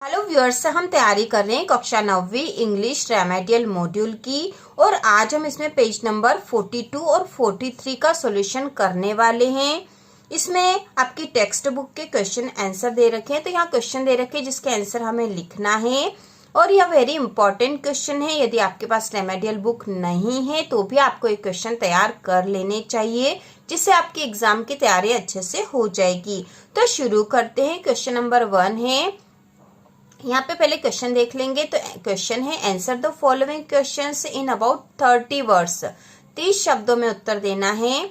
Hello viewers, हम तैयारी कर रहे हैं कक्षा 9वीं इंग्लिश रेमेडियल मॉड्यूल की। और आज हम इसमें पेज नंबर 42 और 43 का सॉल्यूशन करने वाले हैं। इसमें आपकी टेक्स्ट बुक के क्वेश्चन आंसर दे रखे हैं। तो यहाँ क्वेश्चन दे रखे हैं जिसके आंसर हमें लिखना है और यह वेरी इंपॉर्टेंट क्वेश्चन है। यदि आपके पास रेमेडियल बुक नहीं है तो भी आपको एक क्वेश्चन तैयार कर लेने चाहिए, जिससे आपकी एग्जाम की तैयारी अच्छे से हो जाएगी। तो शुरू करते हैं। क्वेश्चन नंबर 1 है। यहाँ पे पहले क्वेश्चन देख लेंगे। तो क्वेश्चन है, answer the following questions in about 30 words. 30 शब्दों में उत्तर देना है।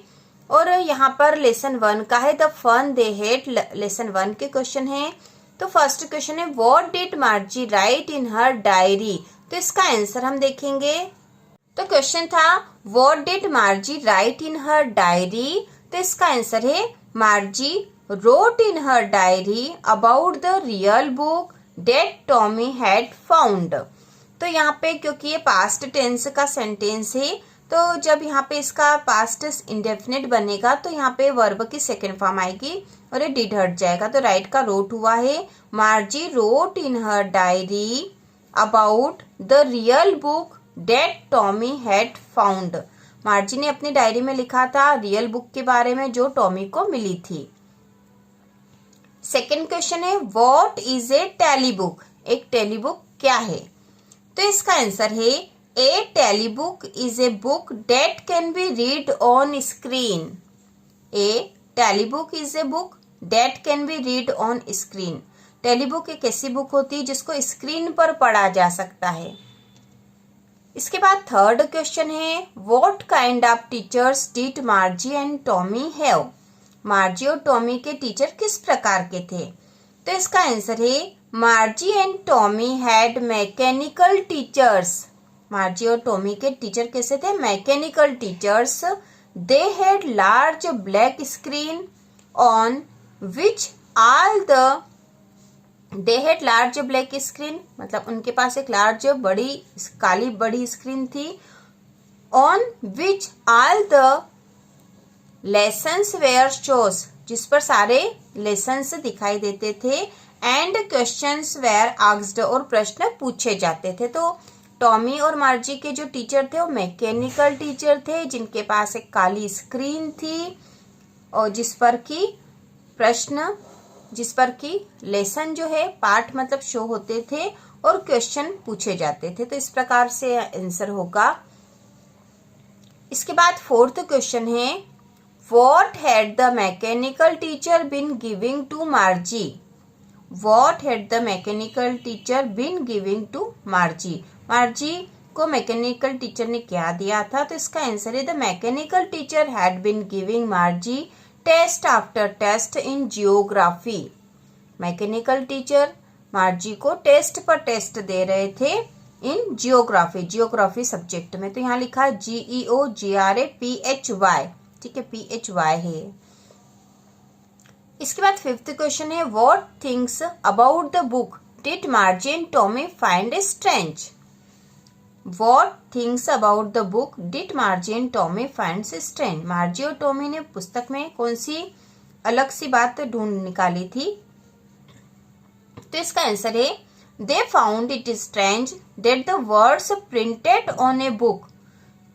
और यहाँ पर लेसन 1 का है, the fun they had. Lesson 1 के क्वेश्चन है। तो फर्स्ट क्वेश्चन है, what did Margie write in her diary. तो इसका आंसर हम देखेंगे। तो क्वेश्चन था, what did Margie write in her diary. तो इसका आंसर है, Margie wrote in her diary about the real book that Tommy had found। तो यहाँ पे क्योंकि ये पास्ट टेंस का सेंटेंस है, तो जब यहाँ पे इसका पास्ट इंडेफिनिट बनेगा तो यहाँ पे वर्ब की सेकेंड फॉर्म आएगी और ये डिड हट जाएगा। तो राइट का रोट हुआ है, Margie wrote in her diary about the real book that Tommy had found। मार्जी ने अपनी डायरी में लिखा था रियल बुक के बारे में जो टॉमी को मिली थी। सेकेंड क्वेश्चन है, what is a tele book. एक टेली बुक क्या है। तो इसका आंसर है, a tele book is a book that can be read on screen. A tele book is a book that can be read on screen. Tele book एक ऐसी book होती है जिसको स्क्रीन पर पढ़ा जा सकता है। इसके बाद थर्ड क्वेश्चन है, what kind of teachers did मार्जी and Tommy have. मार्जी और टॉमी के टीचर किस प्रकार के थे। तो इसका आंसर है, मार्जी and Tommy had mechanical teachers. मार्जी और टॉमी के टीचर कैसे थे, mechanical teachers. They had large black screen on which all the they had large black screen, मतलब उनके पास एक लार्ज बड़ी काली बड़ी स्क्रीन थी। On which all the lessons were shows, जिस पर सारे लेसन्स दिखाई देते थे। एंड क्वेश्चंस वेयर आस्क्ड, और प्रश्न पूछे जाते थे। तो टॉमी और मार्जी के जो टीचर थे वो मैकेनिकल टीचर थे, जिनके पास एक काली स्क्रीन थी और जिस पर की लेसन जो है पाठ मतलब शो होते थे और क्वेश्चन पूछे जाते थे। तो इस प्रकार से आंसर होगा। इसके बाद फोर्थ क्वेश्चन है, What had the mechanical teacher been giving to Margie? What had the mechanical teacher been giving to Margie? Margie को मैकेनिकल टीचर ने क्या दिया था। तो इसका आंसर है, the mechanical teacher had been giving Margie test after test in geography. Mechanical teacher Margie को test पर टेस्ट दे रहे थे इन जियोग्राफी सब्जेक्ट में। तो यहाँ लिखा है GEOGRAPHY, ठीक है, PHY है। इसके बाद फिफ्थ क्वेश्चन है, what things about the book did मार्जी and Tommy find strange. What things about the book did मार्जी and Tommy find strange. मार्जी और टॉमी ने पुस्तक में कौन सी अलग सी बात ढूंढ निकाली थी। तो इसका आंसर है, they found it strange that the words printed on a book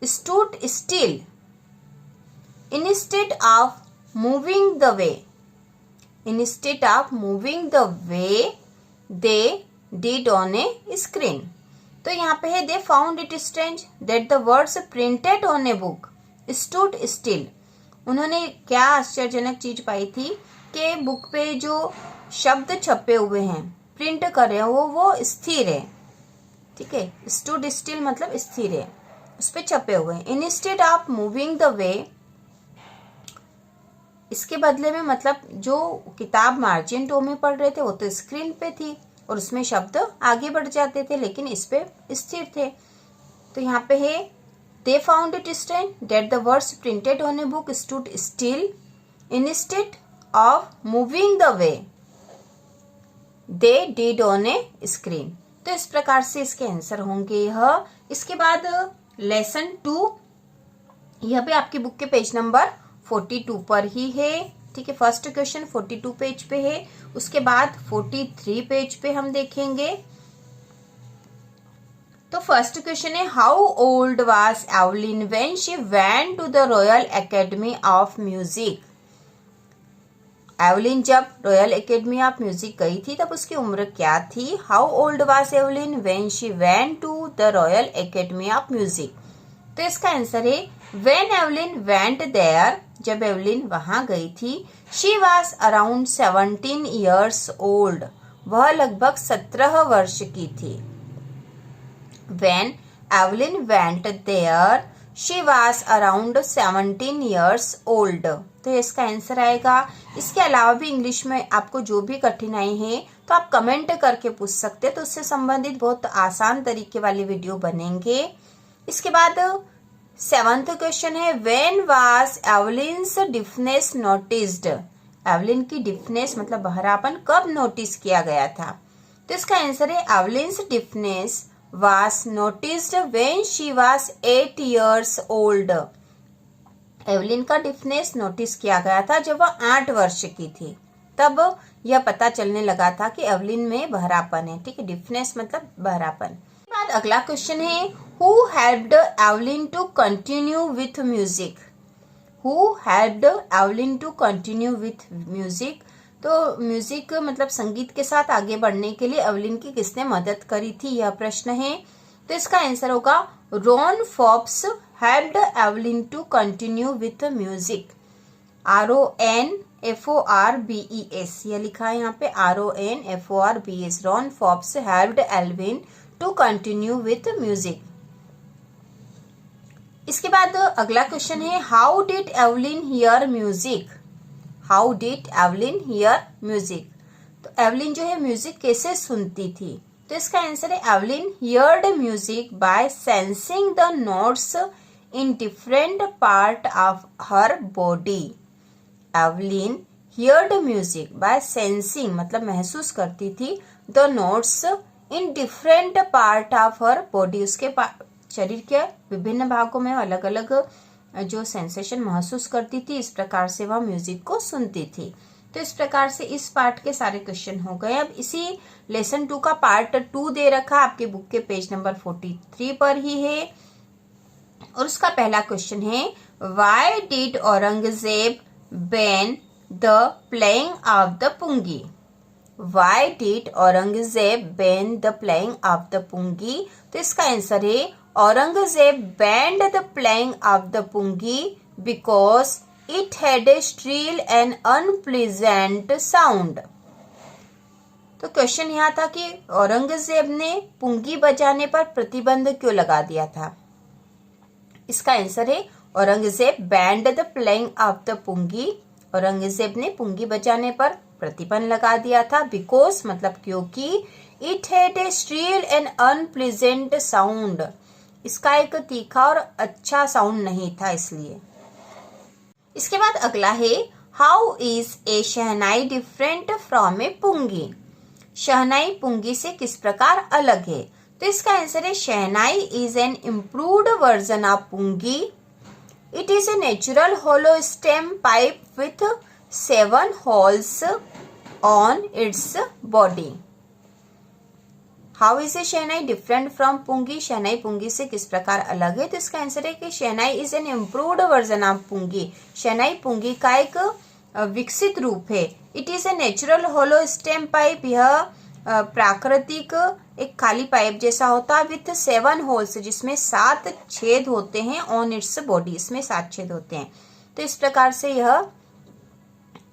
stood still instead of moving the way they did on a screen। तो यहाँ पे है, they found it strange that the words printed on a book stood still। उन्होंने क्या आश्चर्यजनक चीज पाई थी कि बुक पे जो शब्द छपे हुए हैं प्रिंट कर रहे हैं वो स्थिर है। ठीक है, stood still मतलब स्थिर है, उस पे छपे हुए हैं। instead of moving the way, इसके बदले में मतलब जो किताब मार्जी एंड टॉमी पढ़ रहे थे वो तो स्क्रीन पे थी और उसमें शब्द आगे बढ़ जाते थे, लेकिन इस पे स्थिर थे। तो यहाँ पे है, they found it strange that the words printed on a book stood still instead of moving the way they did on A screen. तो इस प्रकार से इसके आंसर होंगे यह। इसके बाद लेसन 2, यह भी आपकी बुक के पेज नंबर 42 पर ही है। ठीक है। फर्स्ट क्वेश्चन 42 पेज पे है, उसके बाद 43 पेज पे हम देखेंगे। तो फर्स्ट क्वेश्चन है, how old was Evelyn when she went to the Royal Academy of Music. Evelyn जब रॉयल एकेडमी ऑफ म्यूजिक गई थी तब उसकी उम्र क्या थी। How old was Evelyn when she went to the Royal Academy of Music. तो इसका आंसर है व्हेन एवलिन वेंट देयर, जब एवलिन वहां गई थी, she was around 17 years old, वह लगभग 17 वर्ष की थी। When Evelyn went there, she was around 17 years old. तो इसका आंसर आएगा। इसके अलावा भी इंग्लिश में आपको जो भी कठिनाई है तो आप कमेंट करके पूछ सकते हैं, तो उससे संबंधित बहुत आसान तरीके वाली वीडियो बनेंगे। इसके बाद 7th क्वेश्चन है, When was Evelyn's deafness noticed? Evelyn की डिफनेस मतलब बहरापन कब नोटिस किया गया था। तो इसका आंसर है Evelyn's deafness was noticed when she was 8 years old. Evelyn का डिफनेस नोटिस किया गया था जब वह 8 वर्ष की थी, तब यह पता चलने लगा था कि एवलिन में बहरापन है। ठीक है, डिफनेस मतलब बहरापन। बाद अगला क्वेश्चन है, who helped Evelyn to continue with music. Who helped Evelyn to continue with music. तो म्यूजिक मतलब संगीत के साथ आगे बढ़ने के लिए एवलिन की किसने मदद करी थी, यह प्रश्न है। तो इसका आंसर होगा Ron Forbes helped Evelyn to continue with music. RONFORBES यह लिखा है यहाँ पे, RONFORBES। Ron Forbes helped Evelyn to continue with music. इसके बाद अगला क्वेश्चन है, how did Evelyn hear music. How did Evelyn hear music. तो एवलिन जो है म्यूजिक कैसे सुनती थी। तो इसका आंसर है Evelyn heard music by sensing the notes in different part of her body. Evelyn heard music by sensing मतलब महसूस करती थी the notes in different part of her body. उसके शरीर के विभिन्न भागों में अलग अलग जो सेंसेशन महसूस करती थी, इस प्रकार से वह म्यूजिक को सुनती थी। तो इस प्रकार से इस पार्ट के सारे क्वेश्चन हो गए। अब इसी लेसन 2 का पार्ट 2 दे रखा आपके बुक के पेज नंबर 43 पर ही है, और उसका पहला क्वेश्चन है, why did Aurangzeb ban the playing of the pungi. Why did Aurangzeb ban the playing of the pungi. तो इसका आंसर है Aurangzeb banned the playing of the pungi because it had a shrill and unpleasant sound. तो क्वेश्चन यहाँ था कि औरंगजेब ने पुंगी बजाने पर प्रतिबंध क्यों लगा दिया था। इसका आंसर है Aurangzeb banned the playing of the pungi। Aurangzeb ने पुंगी बजाने पर प्रतिबंध लगा दिया था, बिकॉज मतलब क्योंकि it had a shrill and unpleasant sound, इसका एक तीखा और अच्छा साउंड नहीं था इसलिए। इसके बाद अगला है, how is a shehnai different from a pungi. शहनाई पुंगी से किस प्रकार अलग है। तो इसका आंसर है shehnai is an improved version of pungi. It is a natural hollow stem pipe with 7 holes on its body. How is a shehnai different from pungi. शहनाई पुंगी से किस प्रकार अलग है। तो इसका आंसर है कि shehnai is an improved version of pungi. शहनाई पुंगी का एक विकसित रूप है। It is a natural hollow stem pipe, यह प्राकृतिक एक खाली पाइप जैसा होता है, विथ 7 होल्स जिसमें 7 छेद होते हैं, ऑन इट्स बॉडी इसमें 7 छेद होते हैं। तो इस प्रकार से यह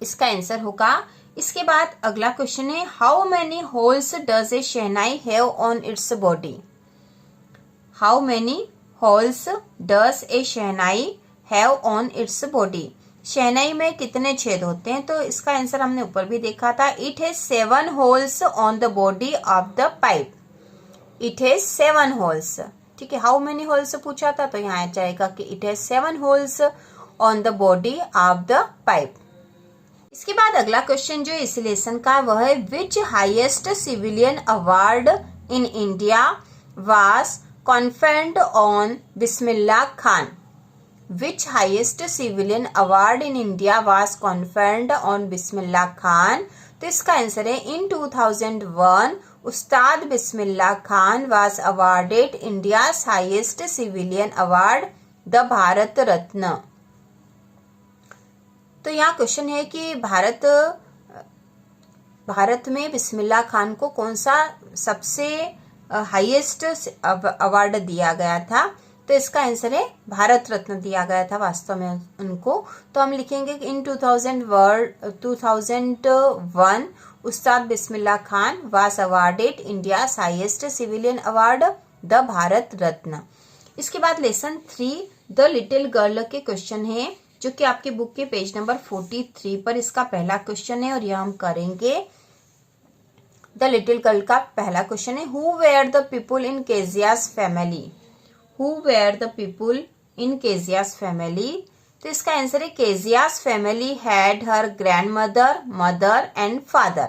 इसका आंसर होगा। इसके बाद अगला क्वेश्चन है, how many holes does a shehnai have on its body. How many holes does a shehnai have on its body. शहनाई में कितने छेद होते हैं। तो इसका आंसर हमने ऊपर भी देखा था, it has 7 holes on the body of the pipe. It has 7 holes. ठीक है, हाउ मेनी होल्स पूछा था तो यहाँ आ जाएगा कि it has 7 holes on the body of the pipe. इसके बाद अगला क्वेश्चन जो इस लेसन का वह है, which highest civilian award in India was conferred on Bismillah Khan. Which highest civilian award in India was conferred on Bismillah Khan. तो इसका आंसर है in 2001 Ustad Bismillah Khan was awarded India's highest civilian award the Bharat Ratna. तो यहाँ क्वेश्चन है कि भारत में बिस्मिल्लाह खान को कौन सा सबसे हाईएस्ट अवार्ड दिया गया था। तो इसका आंसर है भारत रत्न दिया गया था वास्तव में उनको। तो हम लिखेंगे कि in 2001 Ustad Bismillah Khan was awarded India's highest civilian award the Bharat Ratna. इसके बाद लेसन 3 द लिटिल गर्ल के क्वेश्चन है जो कि आपके बुक के पेज नंबर 43 पर इसका पहला क्वेश्चन है और यह हम करेंगे। द लिटिल गर्ल का पहला क्वेश्चन है who were the people in Kezia's family. Who were the people in Kezia's family. तो इसका आंसर है Kezia's family had her grandmother mother and father.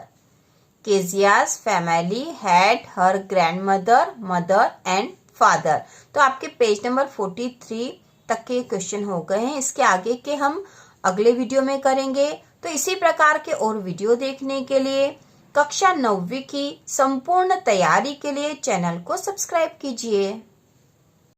Kezia's family had her grandmother mother and father. तो आपके page number 43 तक के question हो गए हैं। इसके आगे के हम अगले वीडियो में करेंगे। तो इसी प्रकार के और वीडियो देखने के लिए कक्षा 9वीं की संपूर्ण तैयारी के लिए चैनल को सब्सक्राइब कीजिए।